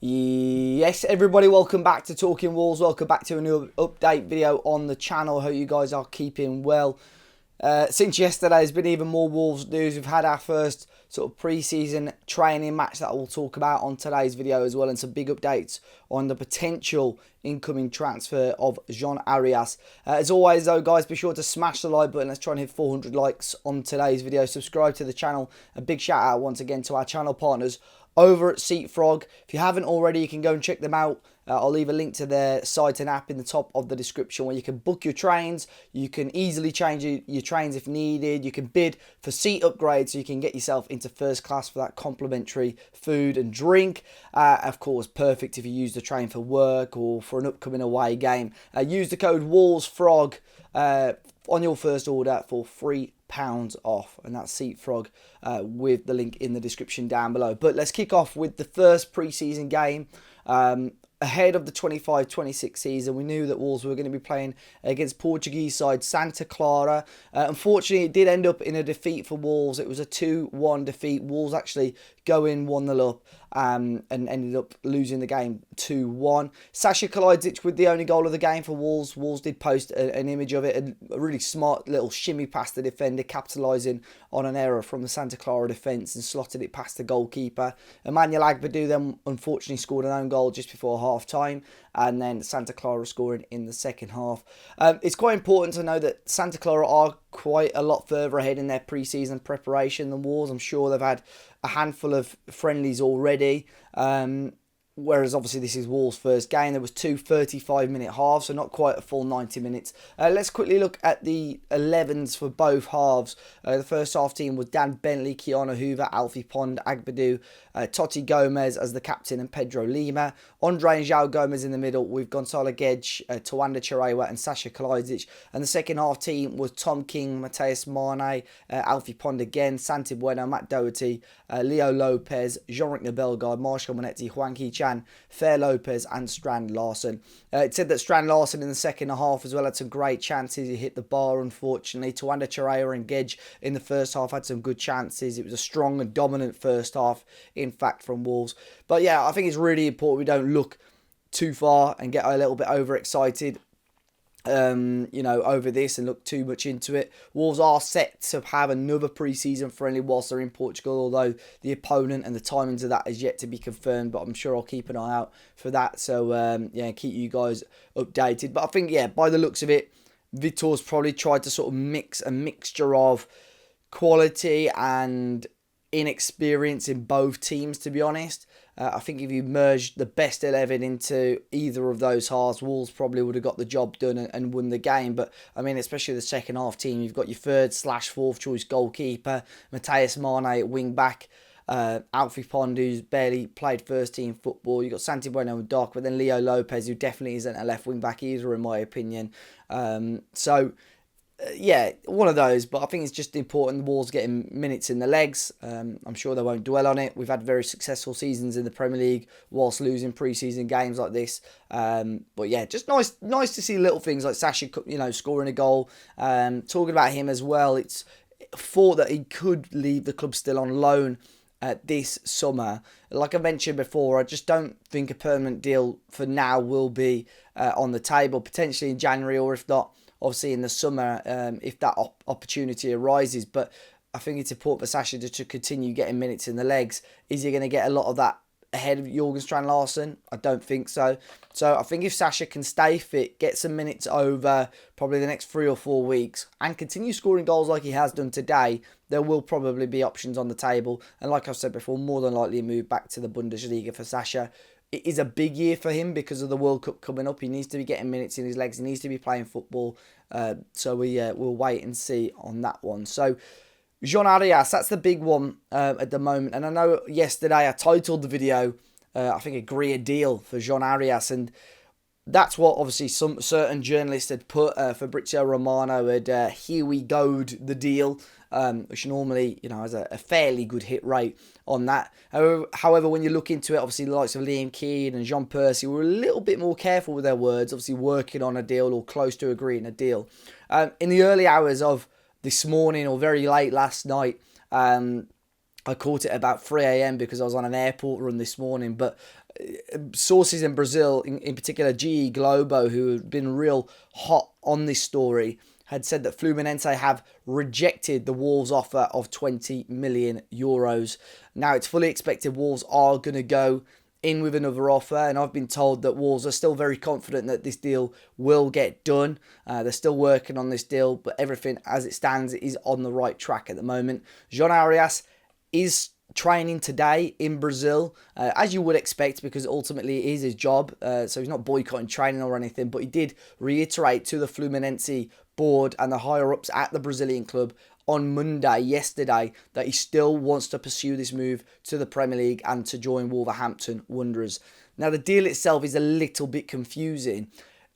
Yes, everybody, welcome back to Talking Wolves. Welcome back to a new update video on the channel. Hope you guys are keeping well. Since yesterday, there's been even more Wolves news. We've had our first sort of pre-season training match that we'll talk about on today's video as well, and some big updates on the potential incoming transfer of Jean-Arias. As always though, guys, be sure to smash the like button. Let's try and hit 400 likes on today's video. Subscribe to the channel. A big shout out once again to our channel partners over at SeatFrog. If you haven't already, you can go and check them out. I'll leave a link to their site and app in the top of the description where you can book your trains. You can easily change your trains if needed. You can bid for seat upgrades so you can get yourself into first class for that complimentary food and drink. Of course, perfect if you use the train for work or for an upcoming away game. Use the code WOLVESFROG on your first order for £3 off, and that's SeatFrog with the link in the description down below. But let's kick off with the first pre-season game. Ahead of the 25-26 season, we knew that Wolves were going to be playing against Portuguese side Santa Clara. Unfortunately, it did end up in a defeat for Wolves. It was a 2-1 defeat. Wolves actually go in 1-0 up and ended up losing the game 2-1. Sasha Kalajdzic with the only goal of the game for Wolves. Wolves did post an image of it, a really smart little shimmy past the defender, capitalising on an error from the Santa Clara defence and slotted it past the goalkeeper. Emmanuel Agbadou then unfortunately scored an own goal just before half-time, and then Santa Clara scoring in the second half. It's quite important to know that Santa Clara are quite a lot further ahead in their pre-season preparation than Wolves. I'm sure they've had a handful of friendlies already, whereas obviously this is Wolves' first game. There was two 35-minute halves, so not quite a full 90 minutes. Let's quickly look at the 11s for both halves. The first half team was Dan Bentley, Keanu Hoover, Alfie Pond, Agbadou, Totti Gomez as the captain and Pedro Lima. Andre and João Gomez in the middle with Gonçalo Guedes, Tawanda Chirewa and Sasha Kalajdzic. And the second half team was Tom King, Mateus Mane, Alfie Pond again, Santi Bueno, Matt Doherty, Leo Lopez, Jean-Arias Bellegarde, Marshall Monetti, Juan Chan, Fair Lopez and Strand Larson. It said that Strand Larson in the second half as well had some great chances. He hit the bar, unfortunately. Tawanda Chirewa and Guedes in the first half had some good chances. It was a strong and dominant first half, in fact, from Wolves. But yeah, I think it's really important we don't look too far and get a little bit overexcited over this and look too much into it. Wolves are set to have another pre-season friendly whilst they're in Portugal, although the opponent and the timings of that is yet to be confirmed, but I'm sure I'll keep an eye out for that. So keep you guys updated. But I think, by the looks of it, Vitor's probably tried to sort of mix a mixture of quality and inexperience in both teams, to be honest. I think if you merged the best 11 into either of those halves, Wolves probably would have got the job done and won the game. But, I mean, especially the second half team, you've got your third/fourth choice goalkeeper, Mateus Mane at wing back, Alfie Pond, who's barely played first team football. You've got Santi Bueno and Doc, but then Leo Lopez, who definitely isn't a left wing back either, in my opinion. One of those, but I think it's just important the Wolves getting minutes in the legs. I'm sure they won't dwell on it. We've had very successful seasons in the Premier League whilst losing pre-season games like this. But yeah, just nice to see little things like Sasha, scoring a goal. Talking about him as well, it's thought that he could leave the club still on loan this summer. Like I mentioned before, I just don't think a permanent deal for now will be on the table. Potentially in January, or if not, obviously in the summer, if that opportunity arises. But I think it's important for Sasha to continue getting minutes in the legs. Is he going to get a lot of that ahead of Jürgen Strand Larsen? I don't think so. So I think if Sasha can stay fit, get some minutes over probably the next 3 or 4 weeks, and continue scoring goals like he has done today, there will probably be options on the table. And like I've said before, more than likely a move back to the Bundesliga for Sasha. It is a big year for him because of the World Cup coming up. He needs to be getting minutes in his legs. He needs to be playing football. So we'll wait and see on that one. So Jean-Arias, that's the big one at the moment. And I know yesterday I titled the video, I think, Agree a Deal for Jean-Arias. And that's what obviously some certain journalists had put. Fabrizio Romano had here we go'd the deal, which normally, has a fairly good hit rate on that. However, when you look into it, obviously the likes of Liam Keane and Jean Percy were a little bit more careful with their words, obviously working on a deal or close to agreeing a deal. In the early hours of this morning or very late last night, I caught it about 3 a.m. because I was on an airport run this morning, but sources in Brazil, in particular GE Globo, who have been real hot on this story, had said that Fluminense have rejected the Wolves offer of 20 million euros. Now, it's fully expected Wolves are going to go in with another offer, and I've been told that Wolves are still very confident that this deal will get done. They're still working on this deal, but everything as it stands is on the right track at the moment. Jean-Arias is training today in Brazil, as you would expect, because ultimately it is his job. So he's not boycotting training or anything, but he did reiterate to the Fluminense board and the higher-ups at the Brazilian club on Monday, yesterday, that he still wants to pursue this move to the Premier League and to join Wolverhampton Wanderers. Now, the deal itself is a little bit confusing.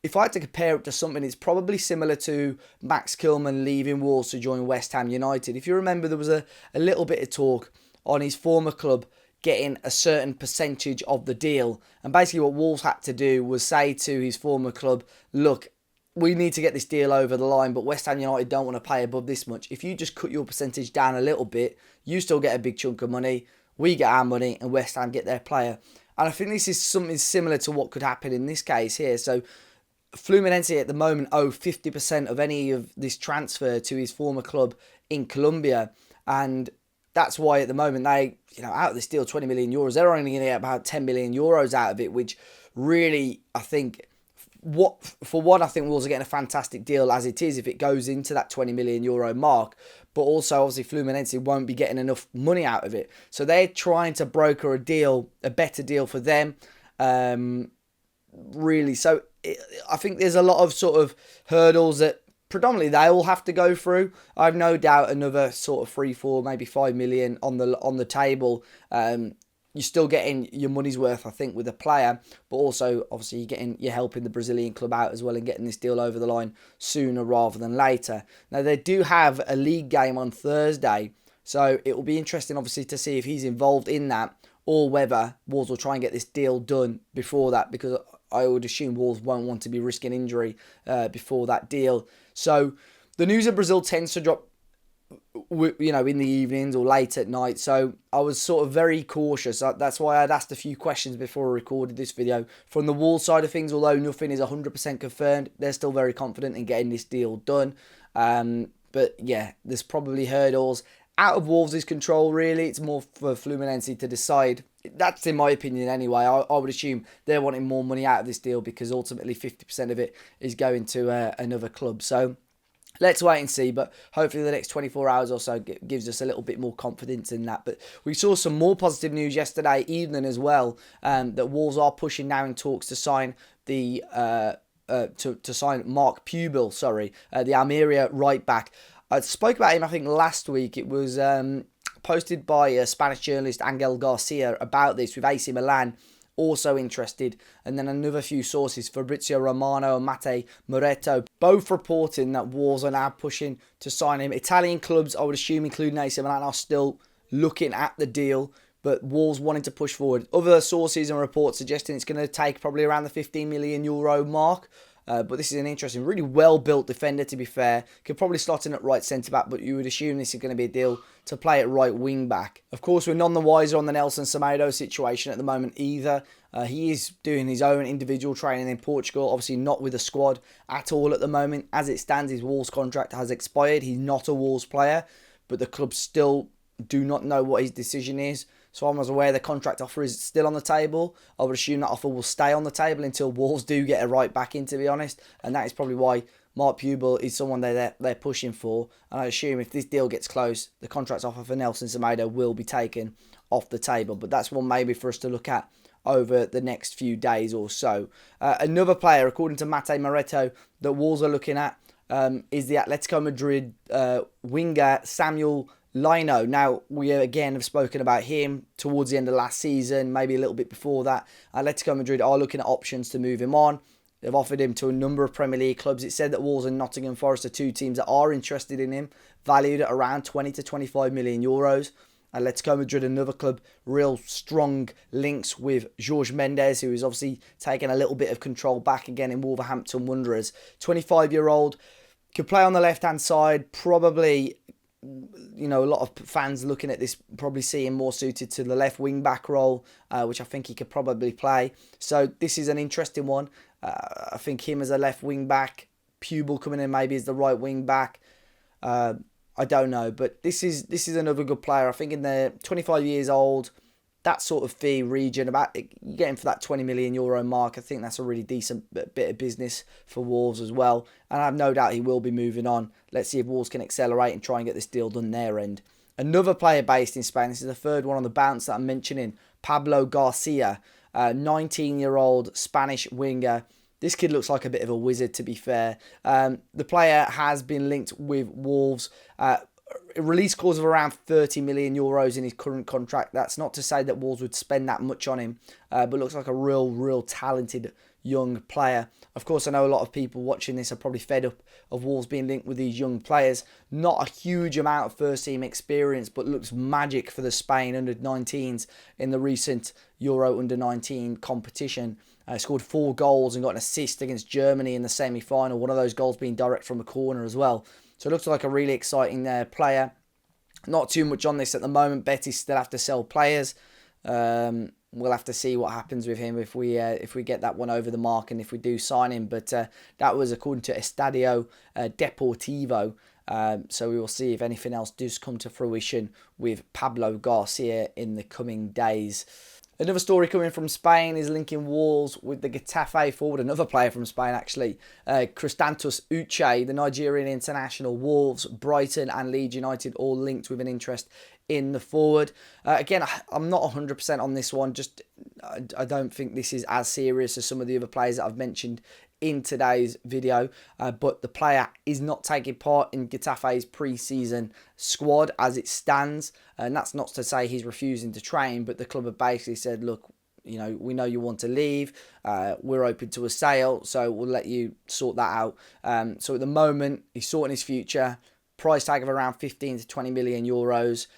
If I had to compare it to something, it's probably similar to Max Kilman leaving Wolves to join West Ham United. If you remember, there was a little bit of talk on his former club getting a certain percentage of the deal. And basically what Wolves had to do was say to his former club, look, we need to get this deal over the line, but West Ham United don't want to pay above this much. If you just cut your percentage down a little bit, you still get a big chunk of money, we get our money, and West Ham get their player. And I think this is something similar to what could happen in this case here. So Fluminense at the moment owe 50% of any of this transfer to his former club in Colombia, and that's why at the moment they, out of this deal, 20 million euros, they're only going to get about 10 million euros out of it, which really, I think, I think Wolves are getting a fantastic deal as it is if it goes into that 20 million euro mark. But also, obviously, Fluminense won't be getting enough money out of it. So they're trying to broker a better deal for them, really. So I think there's a lot of sort of hurdles that predominantly they all have to go through. I've no doubt another sort of 3, 4, maybe 5 million on the table. You're still getting your money's worth, I think, with a player, but also obviously you're helping the Brazilian club out as well and getting this deal over the line sooner rather than later. Now, they do have a league game on Thursday, so it will be interesting obviously to see if he's involved in that or whether Wolves will try and get this deal done before that, because I would assume Wolves won't want to be risking injury before that deal. So the news of Brazil tends to drop in the evenings or late at night, so I was sort of very cautious. That's why I'd asked a few questions before I recorded this video. From the Wolves side of things, although nothing is 100% confirmed, they're still very confident in getting this deal done. But yeah, there's probably hurdles out of Wolves' control, really. It's more for Fluminense to decide. That's in my opinion anyway. I would assume they're wanting more money out of this deal because ultimately 50% of it is going to another club. So let's wait and see, but hopefully the next 24 hours or so gives us a little bit more confidence in that. But we saw some more positive news yesterday evening as well, that Wolves are pushing now in talks to sign the to sign Mark Pubel, the Almeria right back. I spoke about him, I think, last week. It was posted by a Spanish journalist, Angel Garcia, about this, with AC Milan also interested, and then another few sources, Fabrizio Romano and Matteo Moretto, both reporting that Wolves are now pushing to sign him. Italian clubs, I would assume, including AC Milan, are still looking at the deal, but Wolves wanting to push forward. Other sources and reports suggesting it's going to take probably around the 15 million euro mark. But this is an interesting, really well-built defender, to be fair. Could probably slot in at right centre-back, but you would assume this is going to be a deal to play at right wing-back. Of course, we're none the wiser on the Nelson Semedo situation at the moment either. He is doing his own individual training in Portugal, obviously not with the squad at all at the moment. As it stands, his Wolves contract has expired. He's not a Wolves player, but the club still do not know what his decision is. So I was aware the contract offer is still on the table. I would assume that offer will stay on the table until Wolves do get a right back in, to be honest. And that is probably why Mark Pubel is someone they're pushing for. And I assume if this deal gets close, the contract offer for Nelson Semedo will be taken off the table. But that's one maybe for us to look at over the next few days or so. Another player, according to Matteo Moretto, that Wolves are looking at is the Atletico Madrid winger Samuel Lino. Now, we again have spoken about him towards the end of last season, maybe a little bit before that. Atletico Madrid are looking at options to move him on. They've offered him to a number of Premier League clubs. It said that Wolves and Nottingham Forest are two teams that are interested in him, valued at around 20 to 25 million euros. Atletico Madrid, another club, real strong links with Jorge Mendes, who is obviously taking a little bit of control back again in Wolverhampton Wanderers. 25-year-old, could play on the left-hand side, probably you know, a lot of fans looking at this probably see him more suited to the left wing back role, which I think he could probably play. So this is an interesting one. I think him as a left wing back, Pubel coming in maybe as the right wing back. I don't know, but this is another good player. I think in the 25 years old, that sort of fee region, about getting for that €20 million mark, I think that's a really decent bit of business for Wolves as well. And I have no doubt he will be moving on. Let's see if Wolves can accelerate and try and get this deal done their end. Another player based in Spain, this is the third one on the bounce that I'm mentioning, Pablo Garcia, 19-year-old Spanish winger. This kid looks like a bit of a wizard, to be fair. The player has been linked with Wolves. A release clause of around €30 million in his current contract. That's not to say that Wolves would spend that much on him, but looks like a real talented young player. Of course, I know a lot of people watching this are probably fed up of Wolves being linked with these young players. Not a huge amount of first team experience, but looks magic for the Spain under-19s in the recent Euro under-19 competition. Scored 4 goals and got an assist against Germany in the semi-final. One of those goals being direct from a corner as well. So it looks like a really exciting player. Not too much on this at the moment. Betis still have to sell players. We'll have to see what happens with him if we get that one over the mark and if we do sign him. But that was according to Estadio Deportivo. So we will see if anything else does come to fruition with Pablo Garcia in the coming days. Another story coming from Spain is linking Wolves with the Getafe forward, another player from Spain actually, Cristantus Uche, the Nigerian international. Wolves, Brighton and Leeds United all linked with an interest in the forward. Again, I'm not 100% on this one. I don't think this is as serious as some of the other players that I've mentioned in today's video, but the player is not taking part in Getafe's pre-season squad as it stands, and that's not to say he's refusing to train, but the club have basically said, look, you know, we know you want to leave, we're open to a sale, so we'll let you sort that out. So at the moment, he's sorting his future, price tag of around 15 to 20 million euros.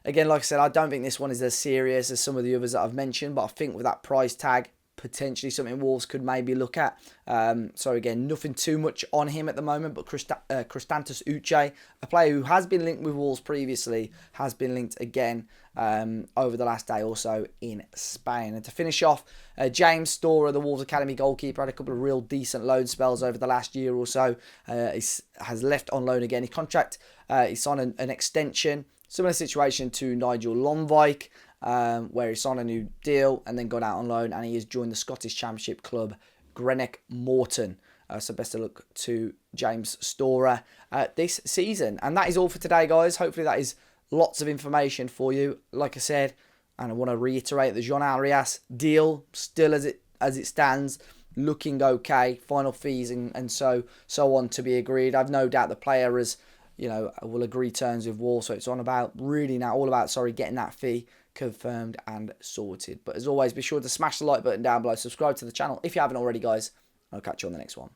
Again, like I said, I don't think this one is as serious as some of the others that I've mentioned, but I think with that price tag, potentially something Wolves could maybe look at. So again, nothing too much on him at the moment, but Cristantus Uche, a player who has been linked with Wolves previously, has been linked again over the last day or so in Spain. And to finish off, James Storer, the Wolves Academy goalkeeper, had a couple of real decent loan spells over the last year or so. He has left on loan again. His contract, he signed an extension. Similar situation to Nigel Lonvike, where he signed a new deal and then got out on loan, and he has joined the Scottish Championship club Greenock Morton. So best of luck to James Storer this season. And that is all for today, guys. Hopefully that is lots of information for you. Like I said, and I want to reiterate the Jean-Arias deal still as it stands, looking okay. Final fees and so on to be agreed. I've no doubt the player has, you know, will agree terms with Wolves. So it's all about getting that fee confirmed and sorted. But as always, be sure to smash the like button down below. Subscribe to the channel if you haven't already, guys. I'll catch you on the next one.